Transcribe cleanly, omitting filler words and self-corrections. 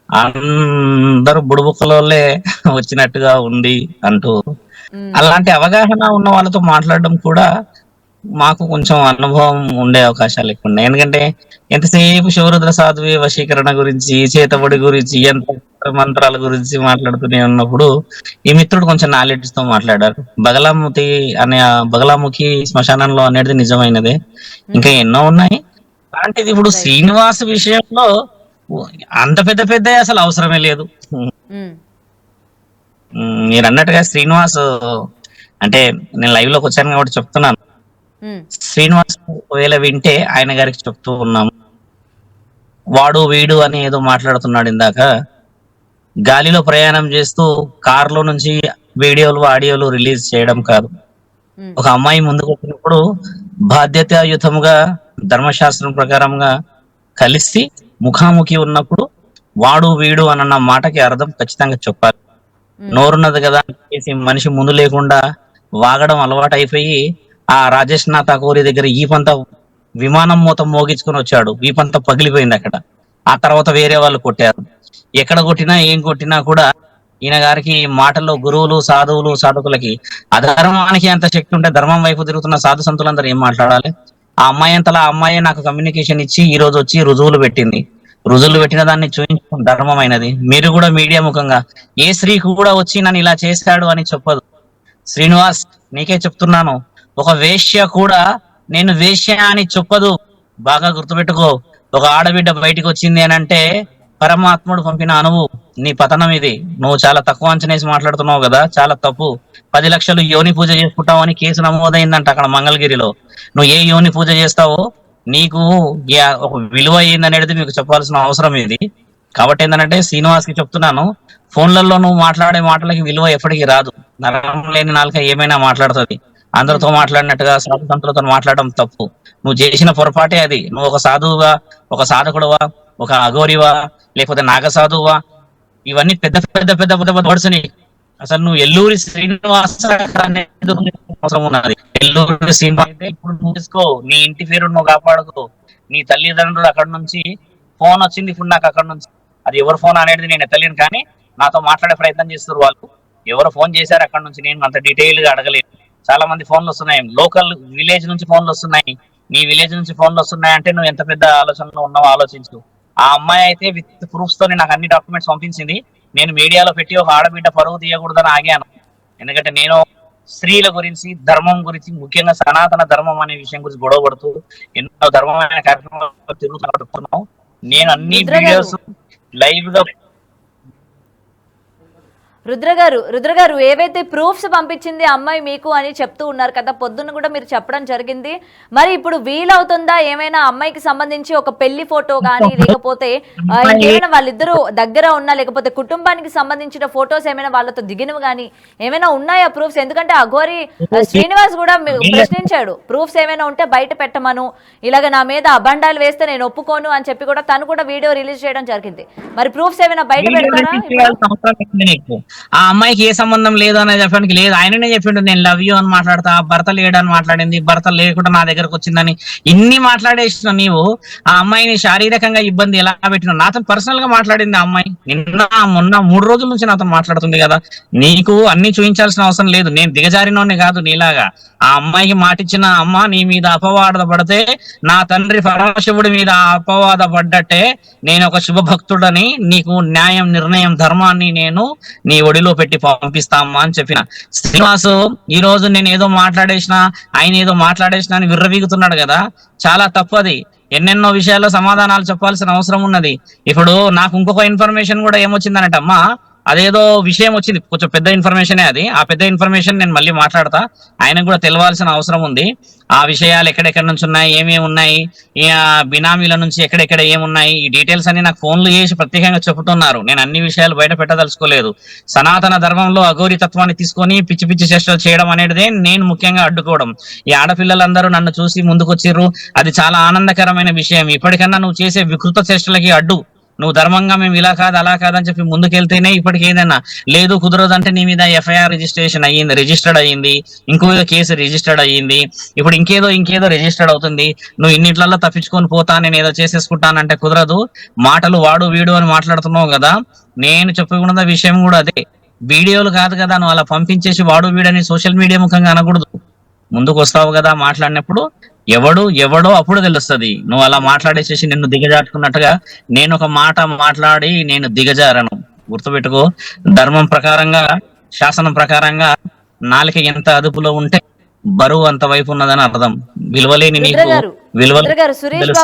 అందరూ బుడబుక్కలోళ్ళే వచ్చినట్టుగా ఉంది అంటూ, హ్మ్. అలాంటి అవగాహన ఉన్న వాళ్ళతో మాట్లాడడం కూడా మాకు కొంచెం అనుభవం ఉండే అవకాశాలు ఎక్కువున్నాయి. ఎందుకంటే ఎంతసేపు శివరుద్ర సాధ్వి వశీకరణ గురించి, చేతబడి గురించి, యంత్ర మంత్రాల గురించి మాట్లాడుతూనే ఉన్నప్పుడు, ఈ మిత్రుడు కొంచెం నాలెడ్జ్‌తో మాట్లాడారు. బగలాముఖి శ్మశానంలో అనేది నిజమైనదే. ఇంకా హ్మ్. ఎన్నో ఉన్నాయి. అలాంటిది ఇప్పుడు రైట్. శ్రీనివాస్ విషయంలో ఉ అంత పెద్ద పెద్దయి అసలు అవసరమే లేదు. హ్మ్. హ్మ్. మీరన్నట్టుగా శ్రీనివాస్ అంటే నేను లైవ్‌లోకొచ్చాను కాబట్టి చెప్తున్నాను. హ్మ్. శ్రీనివాస్ ఒకవేళ వింటే ఆయన గారికి చెప్తూ ఉన్నాము. వాడు, వీడు అని ఏదో మాట్లాడుతున్నాడు ఇందాక. గాలిలో ప్రయాణం చేస్తూ కార్‌లో నుంచి వీడియోలు, ఆడియోలు రిలీజ్ చేయడం కాదు. హ్మ్. ఒక అమ్మాయి ముందుకొచ్చినప్పుడు బాధ్యతాయుతముగా ధర్మశాస్త్రం ప్రకారంగా కలిసి ముఖాముఖి ఉన్నప్పుడు వాడు, వీడు అనన్న మాటకి అర్థం ఖచ్చితంగా చెప్పాలి. హ్మ్. నోరున్నది గదా అని చెప్పేసి మనిషి ముందు లేకుండా వాగడం అలవాటయిపోయి, ఆ రాజేష్ నాథ్ అఘోరి దగ్గర ఈపంతా విమానం మూత మోగించుకొనొచ్చాడు. వీపంతా పగిలిపోయిందక్కడ. ఆ తర్వాత వేరే వాళ్ళు కొట్టారు. ఎక్కడ కొట్టినా, ఏం కొట్టినా కూడా ఈయన గారికి మాటల్లో గురువులు, సాధువులు, సాధకులకి అధర్మానికి అంత శక్తి ఉంటే ధర్మం వైపు తిరుగుతున్న సాధు సంతులందరూ ఏం మాట్లాడాలి? ఆ అమ్మాయంతలా ఆ అమ్మాయే నాకు కమ్యూనికేషన్ ఇచ్చి ఈరోజొచ్చి రుజువులు పెట్టింది. రుజువులు పెట్టిన దాన్ని చూయించడం ధర్మమైనది. మీరు గూడా మీడియా ముఖంగా ఏ స్త్రీ కూడా వచ్చి నన్నిలా చేశాడు అని చెప్పదు. శ్రీనివాస్ నీకే చెప్తున్నాను. ఒక వేశ్య కూడా నేను వేశ్య అని చెప్పదు. బాగా గుర్తుపెట్టుకో. ఒక ఆడబిడ్డ బయటికొచ్చింది అనంటే పరమాత్ముడు పంపిన అణువు. నీ పతనం ఇది. నువ్వు చాలా తక్కువ అంచనేసి మాట్లాడుతున్నావు గదా! చాలా తప్పు. 10,00,000 యోని పూజ చేసుకుంటావని కేసు నమోదయిందంట అక్కడ మంగళగిరిలో. నువ్వు ఏ యోని పూజ చేస్తావో నీకు ఒక విలువ ఏందనేది మీకు చెప్పాల్సిన అవసరం ఇది. కాబట్టేందనంటే శ్రీనివాస్‌కి చెప్తున్నాను. ఫోన్‌లలో నువ్వు మాట్లాడే మాటలకి విలువ ఎప్పటికి రాదు. నరం లేని నాలుక ఏమైనా మాట్లాడుతది. హ్మ్. అందరితో మాట్లాడినట్టుగా సాధు సంతులతో మాట్లాడడం తప్పు. నువ్వు చేసిన పొరపాటే అది. నువ్వు ఒక సాధువుగా, ఒక సాధకుడివా, ఒక అఘోరివా, లేకపోతే నాగసాధువా, ఇవన్నీ పెద్ద పెద్ద పెద్ద పెద్ద పెద్ద వర్డ్స్ నీకు. అసలు నువ్వు ఎల్లూరి శ్రీనివాస అనేది అవసరం ఉన్నది. ఎల్లూరి శ్రీనివాస్ అయితే ఇప్పుడు నువ్వు తీసుకో. నీ ఇంటి పేరు నువ్వు కాపాడుకో. నీ తల్లిదండ్రులు అక్కడి నుంచి ఫోన్ వచ్చింది ఇప్పుడు నాకు అక్కడి నుంచి. అది ఎవరి ఫోన్ అనేది నేను ఎత్తలేను కానీ నాతో మాట్లాడే ప్రయత్నం చేస్తున్నారు వాళ్ళు. ఎవరో ఫోన్ చేశారు అక్కడి నుంచి నేను అంత డీటెయిల్ గా అడగలేను. చాలా మంది ఫోన్లు వస్తున్నాయి. లోకల్ విలేజ్ నుంచి ఫోన్లు వస్తున్నాయి. నీ విలేజ్ నుంచి ఫోన్లు వస్తున్నాయి అంటే నువ్వు ఎంత పెద్ద ఆలోచనలో ఉన్నావో ఆలోచించు. ఆ అమ్మాయి అయితే విత్ ప్రూఫ్స్ తోని నాకు అన్ని డాక్యుమెంట్స్ పంపించింది. నేను మీడియాలో పెట్టి ఒక ఆడబిడ్డ పరువు తీయకూడదని ఆగాను. ఎందుకంటే నేను స్త్రీల గురించి, ధర్మం గురించి, ముఖ్యంగా సనాతన ధర్మం అనే విషయం గురించి గొడవ పడుతూ ఎన్నో ధర్మమైన కార్యక్రమాలు తిరుగుతున్నాం. నేను అన్ని రుద్ర గారు వీడియోస్ లైవ్ గా రుద్ర గారు ఏవైతే ప్రూఫ్స్ పంపించింది ఆ అమ్మాయి మీకు అని చెప్తూ ఉన్నారు కదా, పొద్దున్న కూడా మీరు చెప్పడం జరిగింది. మరి ఇప్పుడు వీలవుతుందా ఏమైనా అమ్మాయికి సంబంధించి ఒక పెళ్లి ఫోటో కానీ, లేకపోతే అమ్మాయి ఇంకేమైనా వాళ్ళిద్దరూ దగ్గర ఉన్నా, లేకపోతే కుటుంబానికి సంబంధించిన ఫోటోస్ ఏమైనా వాళ్ళతో దిగినవి కానీ ఏమైనా ఉన్నాయా ప్రూఫ్స్? ఎందుకంటే అఘోరి శ్రీనివాస్ కూడా ప్రశ్నించాడు, ప్రూఫ్స్ ఏమైనా ఉంటే బయట పెట్టమను, ఇలాగ నా మీద అబండాలు వేస్తే నేను ఒప్పుకోను అని చెప్పి కూడా తను కూడా వీడియో రిలీజ్ చేయడం జరిగింది. మరి ప్రూఫ్స్ ఏమైనా బయట వీడియో పెడతారా రిలీజ్ ఇప్పుడు? చేయాల్సిన అవసరం ఏంది నీకు? ఆ అమ్మాయికి ఏ సంబంధం లేదు అని చెప్పడానికి లేదు. ఆయననే చెప్పిండు నేను లవ్ యూ అని మాట్లాడతా, భర్త లేడని మాట్లాడింది, భర్త లేకుండా నా దగ్గరకు వచ్చిందని ఇన్ని మాట్లాడేసిన నీవు ఆ అమ్మాయిని శారీరకంగా ఇబ్బంది ఎలా పెట్టినావు? నాతో పర్సనల్ గా మాట్లాడింది ఆ అమ్మాయి. నిన్న మొన్న 3 రోజుల నుంచి నాతో మాట్లాడుతుంది కదా. నీకు అన్ని చూపించాల్సిన అవసరం లేదు. నేను దిగజారినోని కాదు నీలాగా. ఆ అమ్మాయికి మాటిచ్చిన అమ్మ నీ మీద అపవాద పడితే నా తండ్రి పరమశివుడి మీద అపవాద పడ్డట్టే నేను ఒక శుభభక్తుడని నీకు న్యాయం, నిర్ణయం, ధర్మాన్ని నేను నీ ఒడిలో పెట్టి పంపిస్తామా అని చెప్పిన. శ్రీనివాసు ఈ రోజు నేను ఏదో మాట్లాడేసిన, ఆయన ఏదో మాట్లాడేసిన అని విర్రవీగుతున్నాడు కదా, చాలా తప్పది. ఎన్నెన్నో విషయాల్లో సమాధానాలు చెప్పాల్సిన అవసరం ఉన్నది. ఇప్పుడు నాకు ఇంకొక ఇన్ఫర్మేషన్ కూడా ఏమొచ్చిందనంటే అమ్మా, అదేదో విషయం వచ్చింది, కొంచెం పెద్ద ఇన్ఫర్మేషనే అది. ఆ పెద్ద ఇన్ఫర్మేషన్ నేను మళ్ళీ మాట్లాడతా. ఆయనకు కూడా తెలవాల్సిన అవసరం ఉంది. ఆ విషయాలు ఎక్కడెక్కడ నుంచి ఉన్నాయి, ఏమేమి ఉన్నాయి, బినామీల నుంచి ఎక్కడెక్కడ ఏమున్నాయి, ఈ డీటెయిల్స్ అన్ని నాకు ఫోన్లు చేసి ప్రత్యేకంగా చెబుతున్నారు. నేను అన్ని విషయాలు బయట పెట్టదలుచుకోలేదు. సనాతన ధర్మంలో అఘోరి తత్వాన్ని తీసుకొని పిచ్చి పిచ్చి చేష్టలు చేయడం అనేది నేను ముఖ్యంగా అడ్డుకోవడం. ఈ ఆడపిల్లలందరూ నన్ను చూసి ముందుకొచ్చిర్రు, అది చాలా ఆనందకరమైన విషయం. ఇప్పటికన్నా నువ్వు చేసే వికృత చేష్టలకి అడ్డు నువ్వు ధర్మంగా మేము ఇలా కాదు అలా కాదని చెప్పి ముందుకెళ్తేనే ఇప్పటికి ఏదైనా లేదు కుదరదు అంటే నీ మీద ఎఫ్ఐఆర్ రిజిస్టర్డ్ అయ్యింది, ఇంకో కేసు రిజిస్టర్డ్ అయ్యింది, ఇప్పుడు ఇంకేదో రిజిస్టర్డ్ అవుతుంది. నువ్వు ఇన్నిట్లలో తప్పించుకొని పోతా, నేను ఏదో చేసేసుకుంటానంటే కుదరదు. మాటలు వాడు వీడు అని మాట్లాడుతున్నావు కదా, నేను చెప్పుకున్న విషయం కూడా అదే. వీడియోలు కాదు కదా నువ్వు అలా పంపించేసి వాడు వీడని సోషల్ మీడియా ముఖంగా అనకూడదు. ముందుకు వస్తావు కదా మాట్లాడినప్పుడు ఎవడో అప్పుడు తెలుస్తుంది. నువ్వు అలా మాట్లాడేసేసి నిన్ను దిగజారుకున్నట్టుగా నేను ఒక మాట మాట్లాడి నేను దిగజారను. గుర్తుపెట్టుకో, ధర్మం ప్రకారంగా శాసనం ప్రకారంగా నాలుక ఎంత అదుపులో ఉంటే బరువు అంత వైపు ఉన్నదని అర్థం. విలువలేని నీకు రుద్ర గారు సురేష్ విలువ